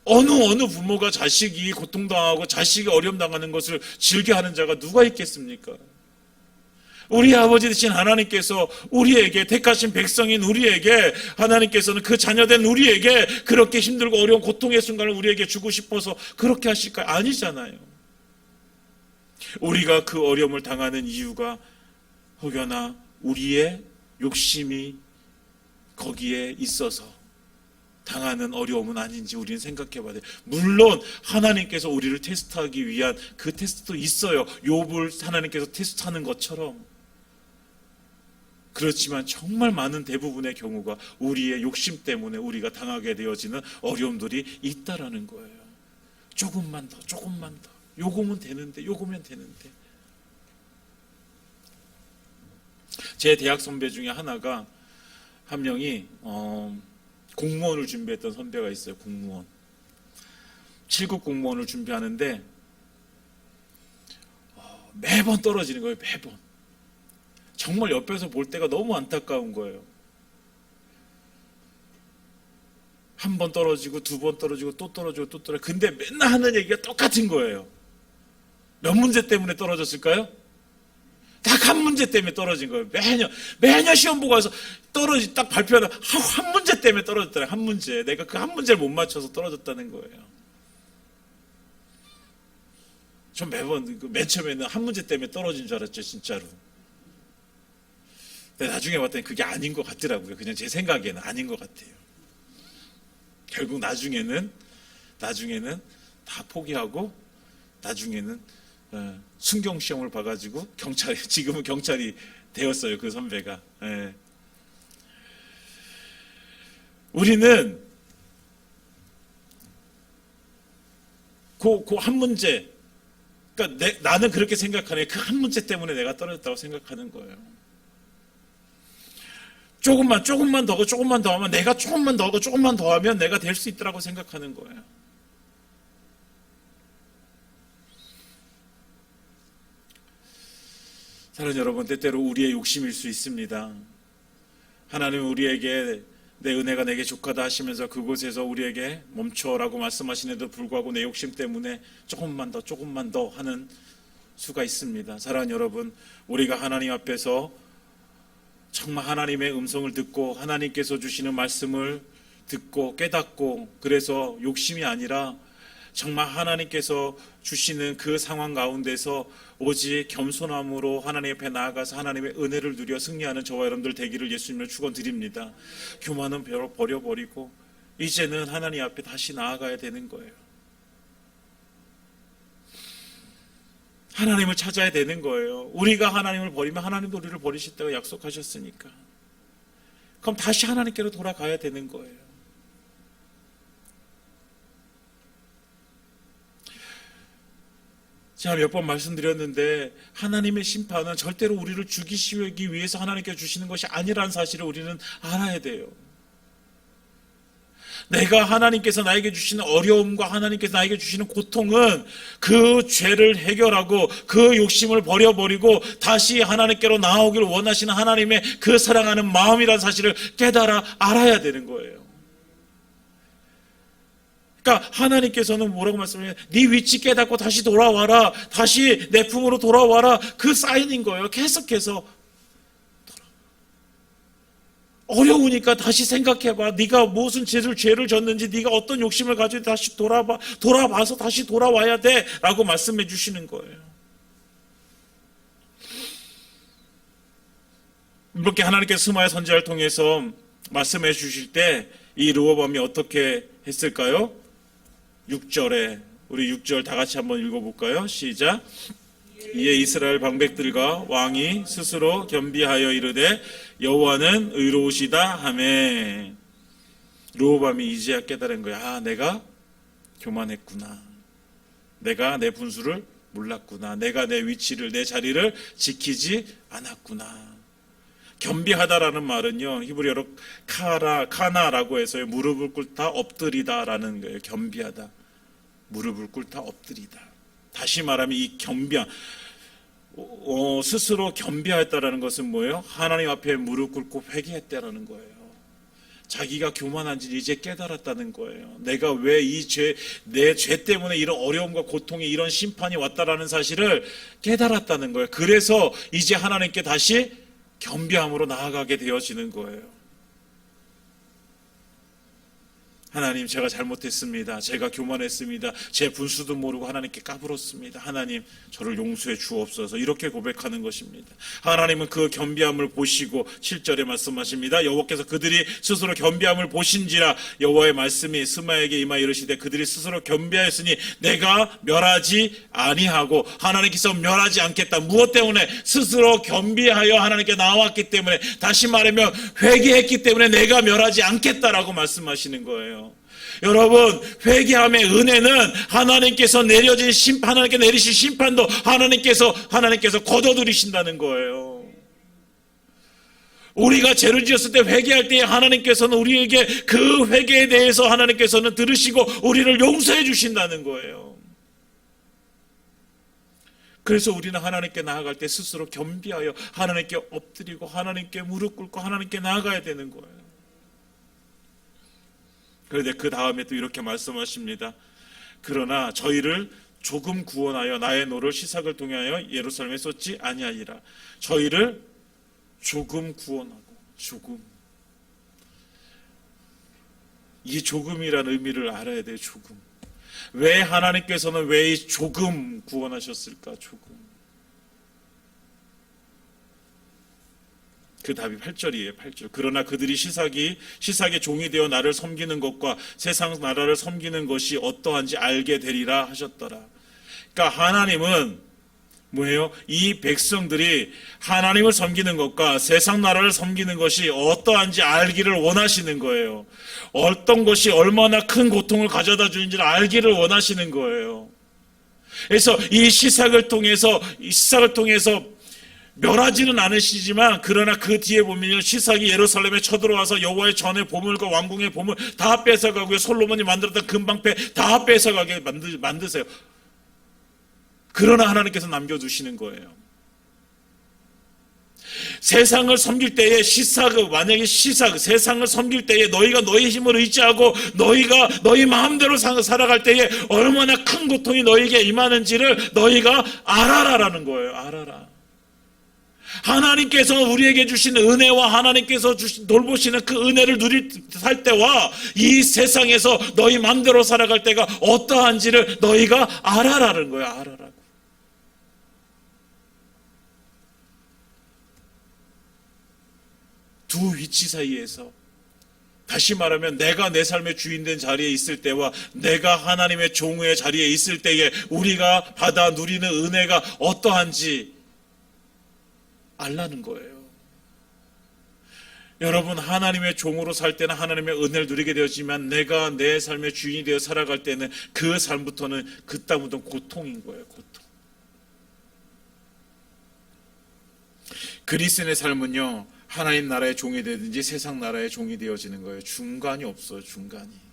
S1: 어느 부모가 자식이 고통당하고 자식이 어려움 당하는 것을 즐겨하는 자가 누가 있겠습니까? 우리 아버지 되신 하나님께서 우리에게, 택하신 백성인 우리에게, 하나님께서는 그 자녀된 우리에게 그렇게 힘들고 어려운 고통의 순간을 우리에게 주고 싶어서 그렇게 하실까요? 아니잖아요. 우리가 그 어려움을 당하는 이유가 혹여나 우리의 욕심이 거기에 있어서 당하는 어려움은 아닌지 우리는 생각해 봐야 돼요. 물론 하나님께서 우리를 테스트하기 위한 그 테스트도 있어요. 욥을 하나님께서 테스트하는 것처럼. 그렇지만 정말 많은 대부분의 경우가 우리의 욕심 때문에 우리가 당하게 되어지는 어려움들이 있다라는 거예요. 조금만 더. 요거면 되는데. 제 대학 선배 중에 한 명이 공무원을 준비했던 선배가 있어요. 공무원. 7급 공무원을 준비하는데 매번 떨어지는 거예요. 매번. 정말 옆에서 볼 때가 너무 안타까운 거예요. 한 번 떨어지고 두 번 떨어지고 또 떨어지고. 근데 맨날 하는 얘기가 똑같은 거예요. 몇 문제 때문에 떨어졌을까요? 딱 한 문제 때문에 떨어진 거예요. 매년 시험 보고 와서 딱 발표하는 한 문제 때문에 떨어졌더래. 한 문제. 내가 그 한 문제를 못 맞춰서 떨어졌다는 거예요. 전 매번 맨 처음에는 한 문제 때문에 떨어진 줄 알았죠, 진짜로. 근데 나중에 봤더니 그게 아닌 것 같더라고요. 그냥 제 생각에는 아닌 것 같아요. 결국 나중에는 다 포기하고 나중에는 순경 시험을 봐가지고 지금은 경찰이 되었어요. 그 선배가. 우리는 그 한 문제, 그러니까 나는 그렇게 생각하네. 그 한 문제 때문에 내가 떨어졌다고 생각하는 거예요. 조금만 더 하면 내가 조금만 더 하면 내가 될 수 있더라고 생각하는 거예요. 사랑하는 여러분, 때때로 우리의 욕심일 수 있습니다. 하나님은 우리에게 내 은혜가 내게 족하다 하시면서 그곳에서 우리에게 멈춰라고 말씀하시는데도 불구하고 내 욕심 때문에 조금만 더 하는 수가 있습니다. 사랑하는 여러분, 우리가 하나님 앞에서 정말 하나님의 음성을 듣고 하나님께서 주시는 말씀을 듣고 깨닫고, 그래서 욕심이 아니라 정말 하나님께서 주시는 그 상황 가운데서 오직 겸손함으로 하나님 앞에 나아가서 하나님의 은혜를 누려 승리하는 저와 여러분들 되기를 예수님을 축원드립니다. 교만은 버려버리고 이제는 하나님 앞에 다시 나아가야 되는 거예요. 하나님을 찾아야 되는 거예요. 우리가 하나님을 버리면 하나님도 우리를 버리실 고 약속하셨으니까. 그럼 다시 하나님께로 돌아가야 되는 거예요. 제가 몇 번 말씀드렸는데 하나님의 심판은 절대로 우리를 죽이시기 위해서 하나님께 주시는 것이 아니라는 사실을 우리는 알아야 돼요. 내가 하나님께서 나에게 주시는 어려움과 하나님께서 나에게 주시는 고통은 그 죄를 해결하고 그 욕심을 버려버리고 다시 하나님께로 나아오기를 원하시는 하나님의 그 사랑하는 마음이라는 사실을 깨달아 알아야 되는 거예요. 그러니까 하나님께서는 뭐라고 말씀해요? 네 위치 깨닫고 다시 돌아와라, 다시 내 품으로 돌아와라, 그 사인인 거예요. 계속해서 어려우니까 다시 생각해봐. 네가 무슨 죄를 졌는지, 네가 어떤 욕심을 가지고 다시 돌아봐서 다시 돌아와야 돼 라고 말씀해 주시는 거예요. 이렇게 하나님께서 스마야 선지자를 통해서 말씀해 주실 때 이 르호보암이 어떻게 했을까요? 6절에 우리 6절 다 같이 한번 읽어볼까요? 시작. 이에 이스라엘 방백들과 왕이 스스로 겸비하여 이르되 여호와는 의로우시다 하매. 르호보암이 이제야 깨달은 거야. 내가 교만했구나. 내가 내 분수를 몰랐구나. 내가 내 위치를, 내 자리를 지키지 않았구나. 겸비하다라는 말은요, 히브리어로 카나라고 해서요, 무릎을 꿇다 엎드리다라는 거예요. 겸비하다, 무릎을 꿇다 엎드리다. 다시 말하면 이 겸비함, 스스로 겸비하였다라는 것은 뭐예요? 하나님 앞에 무릎 꿇고 회개했다라는 거예요. 자기가 교만한지 이제 깨달았다는 거예요. 내가 왜 내 죄 때문에 이런 어려움과 고통이, 이런 심판이 왔다라는 사실을 깨달았다는 거예요. 그래서 이제 하나님께 다시 겸비함으로 나아가게 되어지는 거예요. 하나님, 제가 잘못했습니다. 제가 교만했습니다. 제 분수도 모르고 하나님께 까불었습니다. 하나님, 저를 용서해 주옵소서. 이렇게 고백하는 것입니다. 하나님은 그 겸비함을 보시고 7절에 말씀하십니다. 여호와께서 그들이 스스로 겸비함을 보신지라. 여호와의 말씀이 스마야에게 임하여 이르시되 그들이 스스로 겸비하였으니 내가 멸하지 아니하고. 하나님께서 멸하지 않겠다. 무엇 때문에? 스스로 겸비하여 하나님께 나왔기 때문에, 다시 말하면 회개했기 때문에 내가 멸하지 않겠다라고 말씀하시는 거예요. 여러분, 회개함의 은혜는 하나님께서 내려진 하나님께 내리신 심판도 하나님께서 걷어들이신다는 거예요. 우리가 죄를 지었을 때 회개할 때 하나님께서는 우리에게 그 회개에 대해서 하나님께서는 들으시고 우리를 용서해 주신다는 거예요. 그래서 우리는 하나님께 나아갈 때 스스로 겸비하여 하나님께 엎드리고 하나님께 무릎 꿇고 하나님께 나아가야 되는 거예요. 그런데 그 다음에 또 이렇게 말씀하십니다. 그러나 저희를 조금 구원하여 나의 노를 시삭을 통하여 예루살렘에 쏟지 아니하리라. 저희를 조금 구원하고. 조금. 이 조금이라는 의미를 알아야 돼요. 조금. 왜 하나님께서는 왜 이 조금 구원하셨을까? 조금. 그 답이 8절이에요. 8절. 그러나 그들이 시삭의 종이 되어 나를 섬기는 것과 세상 나라를 섬기는 것이 어떠한지 알게 되리라 하셨더라. 그러니까 하나님은 뭐예요? 이 백성들이 하나님을 섬기는 것과 세상 나라를 섬기는 것이 어떠한지 알기를 원하시는 거예요. 어떤 것이 얼마나 큰 고통을 가져다 주는지를 알기를 원하시는 거예요. 그래서 이 시삭을 통해서 멸하지는 않으시지만, 그러나 그 뒤에 보면 시삭이 예루살렘에 쳐들어와서 여호와의 전의 보물과 왕궁의 보물 다 뺏어가고요, 솔로몬이 만들었던 금방패 다 뺏어가게 만드세요. 그러나 하나님께서 남겨두시는 거예요. 세상을 섬길 때에 만약에 세상을 섬길 때에 너희가 너희 힘을 의지하고 너희가 너희 마음대로 살아갈 때에 얼마나 큰 고통이 너희에게 임하는지를 너희가 알아라라는 거예요. 알아라. 하나님께서 우리에게 주신 은혜와 하나님께서 돌보시는 그 은혜를 살 때와 이 세상에서 너희 마음대로 살아갈 때가 어떠한지를 너희가 알아라는 거예요. 알아라. 두 위치 사이에서, 다시 말하면 내가 내 삶의 주인된 자리에 있을 때와 내가 하나님의 종의 자리에 있을 때에 우리가 받아 누리는 은혜가 어떠한지 알라는 거예요. 여러분, 하나님의 종으로 살 때는 하나님의 은혜를 누리게 되었지만 내가 내 삶의 주인이 되어 살아갈 때는 그 삶부터는 그따구도 고통인 거예요. 고통. 그리스도인의 삶은요, 하나님 나라의 종이 되든지 세상 나라의 종이 되어지는 거예요. 중간이 없어요. 중간이.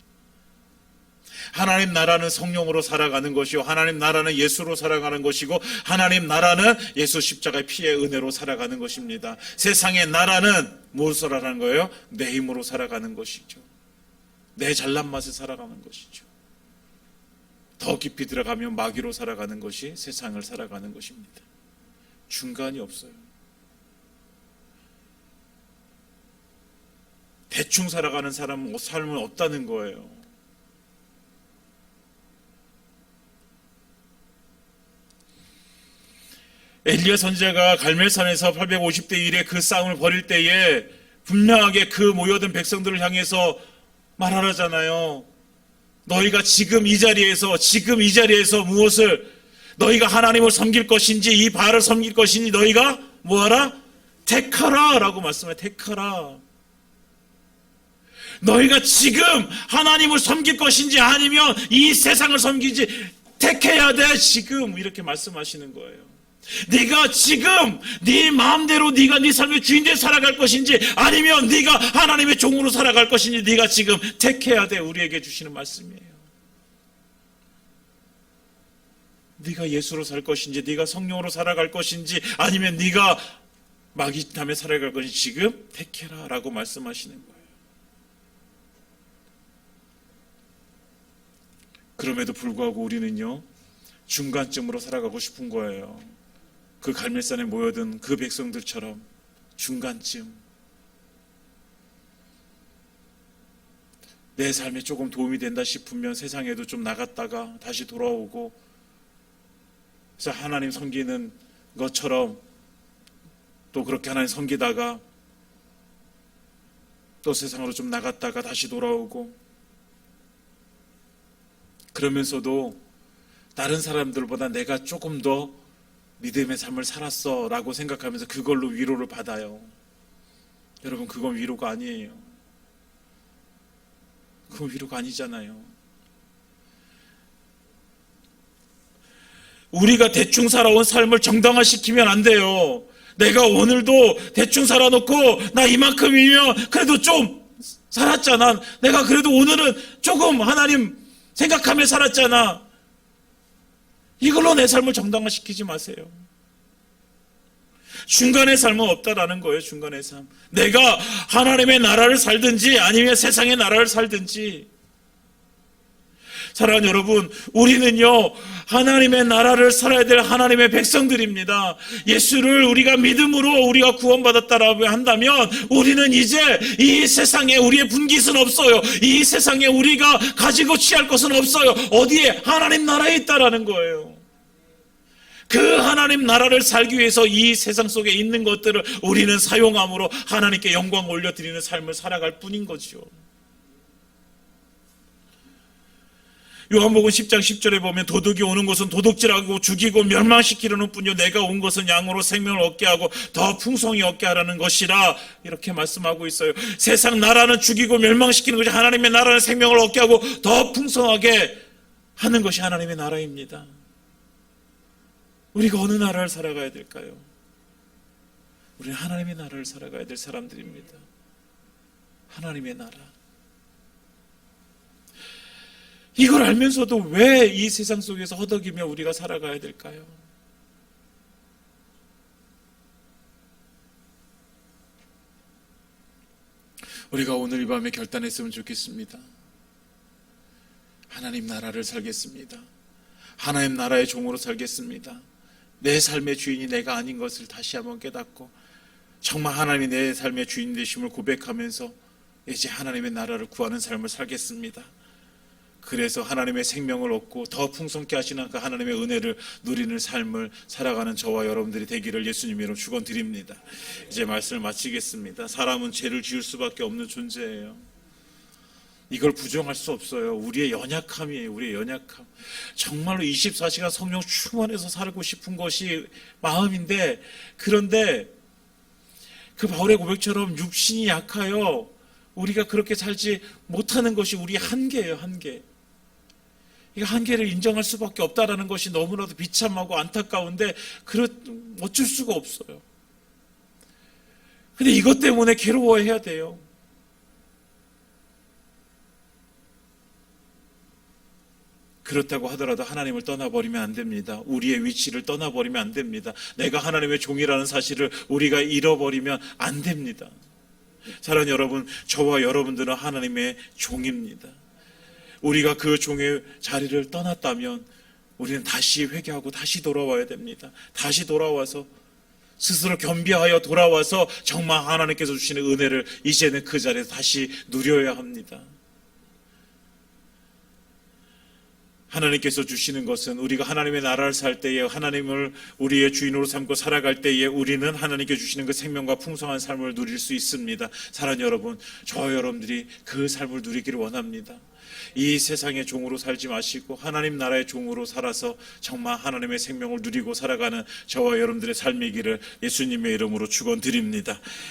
S1: 하나님 나라는 성령으로 살아가는 것이요, 하나님 나라는 예수로 살아가는 것이고, 하나님 나라는 예수 십자가의 피의 은혜로 살아가는 것입니다. 세상의 나라는 무엇으로 살아가는 거예요? 내 힘으로 살아가는 것이죠. 내 잘난 맛에 살아가는 것이죠. 더 깊이 들어가면 마귀로 살아가는 것이 세상을 살아가는 것입니다. 중간이 없어요. 대충 살아가는 삶은 없다는 거예요. 엘리야 선지자가 갈멜산에서 850대 1의 그 싸움을 벌일 때에 분명하게 그 모여든 백성들을 향해서 말하라잖아요. 너희가 지금 이 자리에서 무엇을, 너희가 하나님을 섬길 것인지 이 바알을 섬길 것인지 너희가 뭐하라? 택하라 라고 말씀해요. 택하라. 너희가 지금 하나님을 섬길 것인지 아니면 이 세상을 섬기지 택해야 돼. 지금 이렇게 말씀하시는 거예요. 네가 지금 네 마음대로 네가 네 삶의 주인되어 살아갈 것인지 아니면 네가 하나님의 종으로 살아갈 것인지 네가 지금 택해야 돼. 우리에게 주시는 말씀이에요. 네가 예수로 살 것인지 네가 성령으로 살아갈 것인지 아니면 네가 마귀 탐에 살아갈 것인지 지금 택해라 라고 말씀하시는 거예요. 그럼에도 불구하고 우리는요, 중간쯤으로 살아가고 싶은 거예요. 그 갈멜산에 모여든 그 백성들처럼 중간쯤. 내 삶에 조금 도움이 된다 싶으면 세상에도 좀 나갔다가 다시 돌아오고, 그래서 하나님 섬기는 것처럼 또 그렇게 하나님 섬기다가 또 세상으로 좀 나갔다가 다시 돌아오고, 그러면서도 다른 사람들보다 내가 조금 더 믿음의 삶을 살았어 라고 생각하면서 그걸로 위로를 받아요. 여러분, 그건 위로가 아니에요. 그건 위로가 아니잖아요. 우리가 대충 살아온 삶을 정당화시키면 안 돼요. 내가 오늘도 대충 살아놓고 나 이만큼이면 그래도 좀 살았잖아. 내가 그래도 오늘은 조금 하나님 생각하며 살았잖아. 이걸로 내 삶을 정당화시키지 마세요. 중간의 삶은 없다라는 거예요. 중간의 삶. 내가 하나님의 나라를 살든지 아니면 세상의 나라를 살든지. 사랑하는 여러분, 우리는요 하나님의 나라를 살아야 될 하나님의 백성들입니다. 예수를 우리가 믿음으로 우리가 구원받았다라고 한다면 우리는 이제 이 세상에 우리의 분깃은 없어요. 이 세상에 우리가 가지고 취할 것은 없어요. 어디에? 하나님 나라에 있다라는 거예요. 그 하나님 나라를 살기 위해서 이 세상 속에 있는 것들을 우리는 사용함으로 하나님께 영광 올려드리는 삶을 살아갈 뿐인 거죠. 요한복음 10장 10절에 보면 도둑이 오는 것은 도둑질하고 죽이고 멸망시키려는 뿐이요 내가 온 것은 양으로 생명을 얻게 하고 더 풍성히 얻게 하라는 것이라 이렇게 말씀하고 있어요. 세상 나라는 죽이고 멸망시키는 것이 하나님의 나라는 생명을 얻게 하고 더 풍성하게 하는 것이 하나님의 나라입니다. 우리가 어느 나라를 살아가야 될까요? 우리는 하나님의 나라를 살아가야 될 사람들입니다. 하나님의 나라. 이걸 알면서도 왜 이 세상 속에서 허덕이며 우리가 살아가야 될까요? 우리가 오늘 이 밤에 결단했으면 좋겠습니다. 하나님 나라를 살겠습니다. 하나님 나라의 종으로 살겠습니다. 내 삶의 주인이 내가 아닌 것을 다시 한번 깨닫고 정말 하나님이 내 삶의 주인 되심을 고백하면서 이제 하나님의 나라를 구하는 삶을 살겠습니다. 그래서 하나님의 생명을 얻고 더 풍성케 하시는 그 하나님의 은혜를 누리는 삶을 살아가는 저와 여러분들이 되기를 예수님 이름으로 축원드립니다. 이제 말씀을 마치겠습니다. 사람은 죄를 지을 수밖에 없는 존재예요. 이걸 부정할 수 없어요. 우리의 연약함이에요. 우리의 연약함. 정말로 24시간 성령 충만해서 살고 싶은 것이 마음인데, 그런데 그 바울의 고백처럼 육신이 약하여 우리가 그렇게 살지 못하는 것이 우리의 한계예요. 한계. 이 한계를 인정할 수밖에 없다라는 것이 너무나도 비참하고 안타까운데 어쩔 수가 없어요. 근데 이것 때문에 괴로워해야 돼요. 그렇다고 하더라도 하나님을 떠나버리면 안 됩니다. 우리의 위치를 떠나버리면 안 됩니다. 내가 하나님의 종이라는 사실을 우리가 잃어버리면 안 됩니다. 사랑하는 여러분, 저와 여러분들은 하나님의 종입니다. 우리가 그 종의 자리를 떠났다면 우리는 다시 회개하고 다시 돌아와야 됩니다. 다시 돌아와서 스스로 겸비하여 돌아와서 정말 하나님께서 주시는 은혜를 이제는 그 자리에서 다시 누려야 합니다. 하나님께서 주시는 것은 우리가 하나님의 나라를 살 때에 하나님을 우리의 주인으로 삼고 살아갈 때에 우리는 하나님께 주시는 그 생명과 풍성한 삶을 누릴 수 있습니다. 사랑하는 여러분, 저와 여러분들이 그 삶을 누리기를 원합니다. 이 세상의 종으로 살지 마시고 하나님 나라의 종으로 살아서 정말 하나님의 생명을 누리고 살아가는 저와 여러분들의 삶이기를 예수님의 이름으로 축원드립니다.